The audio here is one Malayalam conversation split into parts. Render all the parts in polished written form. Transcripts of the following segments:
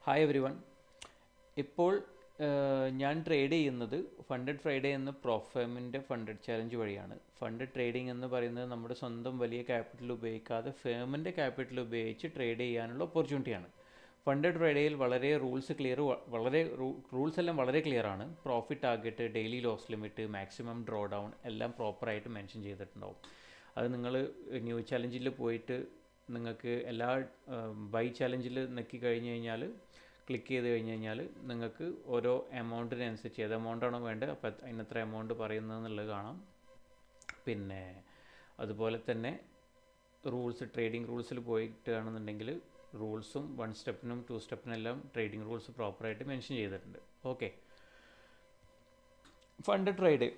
Hi every one. ഇപ്പോൾ ഞാൻ ട്രേഡ് ചെയ്യുന്നത് ഫണ്ടഡ് ഫ്രൈഡേ എന്ന പ്രോഫേമിൻ്റെ ഫണ്ടഡ് ചാലഞ്ച് വഴിയാണ്. ഫണ്ടഡ് ട്രേഡിംഗ് എന്ന് പറയുന്നത് നമ്മുടെ സ്വന്തം വലിയ ക്യാപിറ്റൽ ഉപയോഗിക്കാതെ ഫേമിൻ്റെ ക്യാപിറ്റൽ ഉപയോഗിച്ച് ട്രേഡ് ചെയ്യാനുള്ള ഓപ്പർച്യൂണിറ്റിയാണ്. ഫണ്ടഡ് ഫ്രൈഡേയിൽ വളരെ റൂൾസ് എല്ലാം വളരെ ക്ലിയർ ആണ്. Profit target, daily loss limit, maximum drawdown എല്ലാം പ്രോപ്പറായിട്ട് മെൻഷൻ ചെയ്തിട്ടുണ്ടാവും. അത് നിങ്ങൾ ന്യൂ ചാലഞ്ചിൽ പോയിട്ട് നിങ്ങൾക്ക് എല്ലാ ബൈ ചാലഞ്ചിൽ നെക്കി കഴിഞ്ഞ് കഴിഞ്ഞാൽ, ക്ലിക്ക് ചെയ്ത് കഴിഞ്ഞ് കഴിഞ്ഞാൽ നിങ്ങൾക്ക് ഓരോ എമൗണ്ടിനനുസരിച്ച് ഏത് എമൗണ്ടാണോ വേണ്ടത് അപ്പോൾ അതിനത്ര എമൗണ്ട് പറയുന്നതെന്നുള്ളത് കാണാം. പിന്നെ അതുപോലെ തന്നെ ട്രേഡിംഗ് റൂൾസിൽ പോയിട്ടാണെന്നുണ്ടെങ്കിൽ റൂൾസും 1 സ്റ്റെപ്പിനും 2 സ്റ്റെപ്പിനെല്ലാം ട്രേഡിംഗ് റൂൾസ് പ്രോപ്പറായിട്ട് മെൻഷൻ ചെയ്തിട്ടുണ്ട്. ഓക്കെ, ഫണ്ട് ട്രേഡ്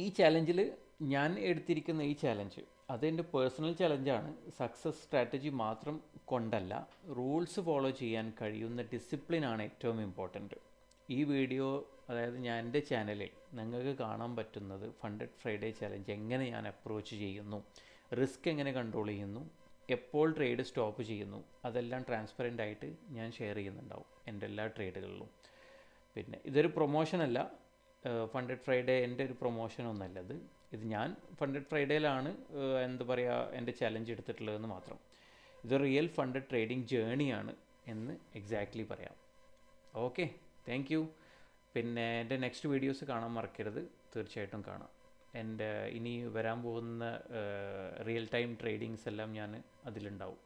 ഈ ചാലഞ്ചിൽ ഞാൻ എടുത്തിരിക്കുന്ന ഈ ചാലഞ്ച് അതെൻ്റെ പേഴ്സണൽ ചലഞ്ചാണ്. സക്സസ് സ്ട്രാറ്റജി മാത്രം കൊണ്ടല്ല, റൂൾസ് ഫോളോ ചെയ്യാൻ കഴിയുന്ന ഡിസിപ്ലിനാണ് ഏറ്റവും ഇമ്പോർട്ടൻറ്റ്. ഈ വീഡിയോ, അതായത് ഞാൻ എൻ്റെ ചാനലിൽ നിങ്ങൾക്ക് കാണാൻ പറ്റുന്നത് ഫണ്ടഡ് ഫ്രൈഡേ ചലഞ്ച് എങ്ങനെ ഞാൻ അപ്രോച്ച് ചെയ്യുന്നു, റിസ്ക് എങ്ങനെ കൺട്രോൾ ചെയ്യുന്നു, എപ്പോൾ ട്രേഡ് സ്റ്റോപ്പ് ചെയ്യുന്നു, അതെല്ലാം ട്രാൻസ്പെറൻ്റ് ആയിട്ട് ഞാൻ ഷെയർ ചെയ്യുന്നുണ്ടാവും എൻ്റെ എല്ലാ ട്രേഡുകളിലും. പിന്നെ ഇതൊരു പ്രൊമോഷനല്ല. ഫണ്ടഡ് ഫ്രൈഡേ എൻ്റെ ഒരു പ്രൊമോഷനൊന്നുമല്ല. ഇത് ഞാൻ ഫണ്ടഡ് ഫ്രൈഡേയിലാണ് എന്താ പറയുക എൻ്റെ ചലഞ്ച് എടുത്തിട്ടുള്ളതെന്ന് മാത്രം. ഇത് റിയൽ ഫണ്ടഡ് ട്രേഡിംഗ് ജേണിയാണ് എന്ന് എക്സാക്ട്ലി പറയാം. Okay, thank you. പിന്നെ എൻ്റെ നെക്സ്റ്റ് വീഡിയോസ് കാണാൻ മറക്കരുത്, തീർച്ചയായിട്ടും കാണാം. എൻ്റെ ഇനി വരാൻ പോകുന്ന റിയൽ ടൈം ട്രേഡിങ്സ് എല്ലാം ഞാൻ അതിലുണ്ടാവും.